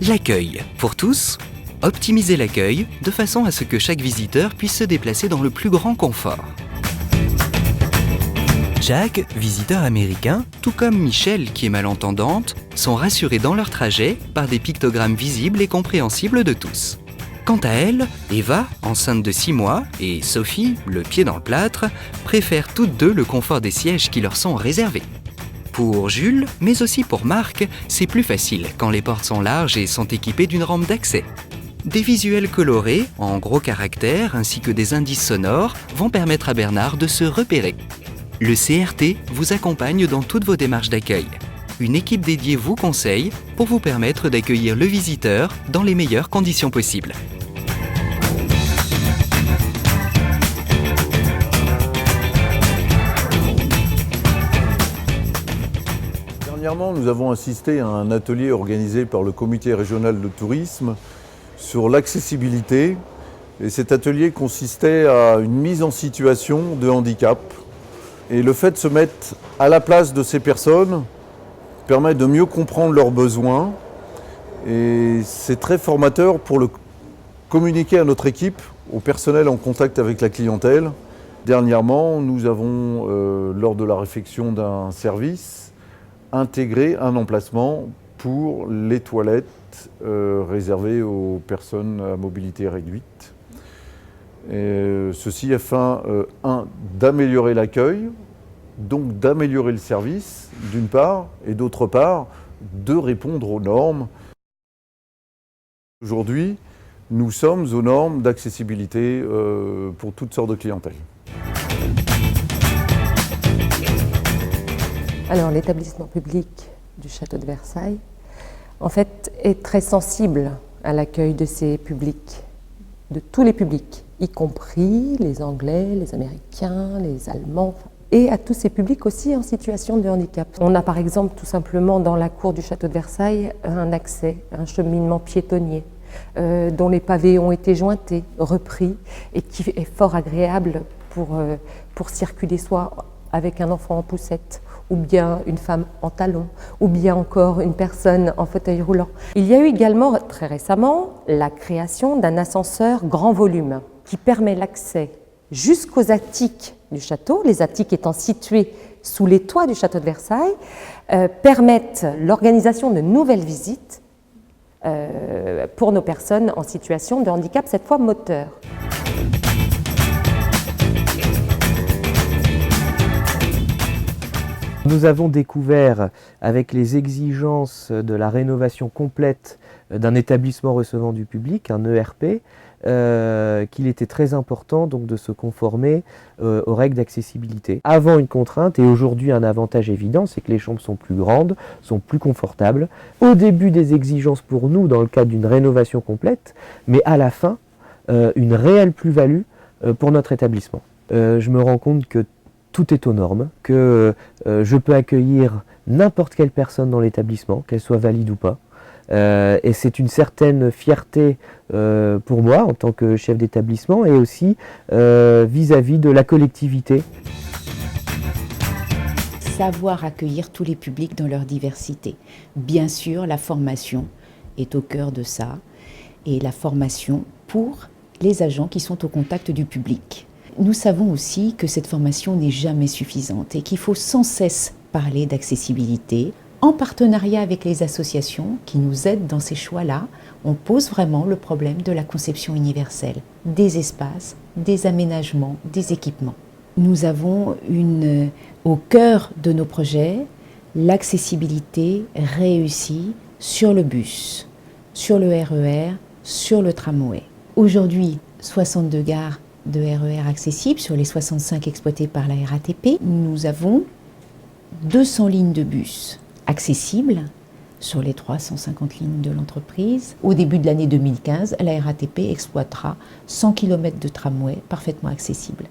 L'accueil pour tous. Optimiser l'accueil de façon à ce que chaque visiteur puisse se déplacer dans le plus grand confort. Jacques, visiteur américain, tout comme Michel qui est malentendante, sont rassurés dans leur trajet par des pictogrammes visibles et compréhensibles de tous. Quant à elle, Eva, enceinte de 6 mois, et Sophie, le pied dans le plâtre, préfèrent toutes deux le confort des sièges qui leur sont réservés. Pour Jules, mais aussi pour Marc, c'est plus facile quand les portes sont larges et sont équipées d'une rampe d'accès. Des visuels colorés, en gros caractères, ainsi que des indices sonores vont permettre à Bernard de se repérer. Le CRT vous accompagne dans toutes vos démarches d'accueil. Une équipe dédiée vous conseille pour vous permettre d'accueillir le visiteur dans les meilleures conditions possibles. Dernièrement, nous avons assisté à un atelier organisé par le Comité régional de tourisme sur l'accessibilité. Et cet atelier consistait à une mise en situation de handicap. Et le fait de se mettre à la place de ces personnes permet de mieux comprendre leurs besoins. Et c'est très formateur pour le communiquer à notre équipe, au personnel en contact avec la clientèle. Dernièrement, nous avons, lors de la réflexion d'un service, intégré un emplacement pour les toilettes réservées aux personnes à mobilité réduite. Ceci afin, d'améliorer l'accueil, donc d'améliorer le service, d'une part, et d'autre part, de répondre aux normes. Aujourd'hui, nous sommes aux normes d'accessibilité pour toutes sortes de clientèle. Alors, l'établissement public du Château de Versailles, en fait, est très sensible à l'accueil de ces publics, de tous les publics, y compris les Anglais, les Américains, les Allemands, et à tous ces publics aussi en situation de handicap. On a par exemple tout simplement dans la cour du Château de Versailles un accès, un cheminement piétonnier, dont les pavés ont été jointés, repris, et qui est fort agréable pour circuler soit avec un enfant en poussette, ou bien une femme en talons, ou bien encore une personne en fauteuil roulant. Il y a eu également, très récemment, la création d'un ascenseur grand volume qui permet l'accès jusqu'aux attiques du château, les attiques étant situés sous les toits du château de Versailles, permettent l'organisation de nouvelles visites pour nos personnes en situation de handicap, cette fois moteur. Nous avons découvert, avec les exigences de la rénovation complète d'un établissement recevant du public, un ERP, qu'il était très important donc de se conformer aux règles d'accessibilité. Avant une contrainte et aujourd'hui un avantage évident, c'est que les chambres sont plus grandes, sont plus confortables. Au début des exigences pour nous dans le cadre d'une rénovation complète, mais à la fin une réelle plus-value pour notre établissement. Je me rends compte que tout est aux normes, que je peux accueillir n'importe quelle personne dans l'établissement, qu'elle soit valide ou pas. Et c'est une certaine fierté pour moi en tant que chef d'établissement et aussi vis-à-vis de la collectivité. Savoir accueillir tous les publics dans leur diversité. Bien sûr, la formation est au cœur de ça et la formation pour les agents qui sont au contact du public. Nous savons aussi que cette formation n'est jamais suffisante et qu'il faut sans cesse parler d'accessibilité. En partenariat avec les associations qui nous aident dans ces choix-là, on pose vraiment le problème de la conception universelle, des espaces, des aménagements, des équipements. Nous avons au cœur de nos projets l'accessibilité réussie sur le bus, sur le RER, sur le tramway. Aujourd'hui, 62 gares de RER accessibles sur les 65 exploitées par la RATP. Nous avons 200 lignes de bus accessibles sur les 350 lignes de l'entreprise. Au début de l'année 2015, la RATP exploitera 100 km de tramway parfaitement accessibles.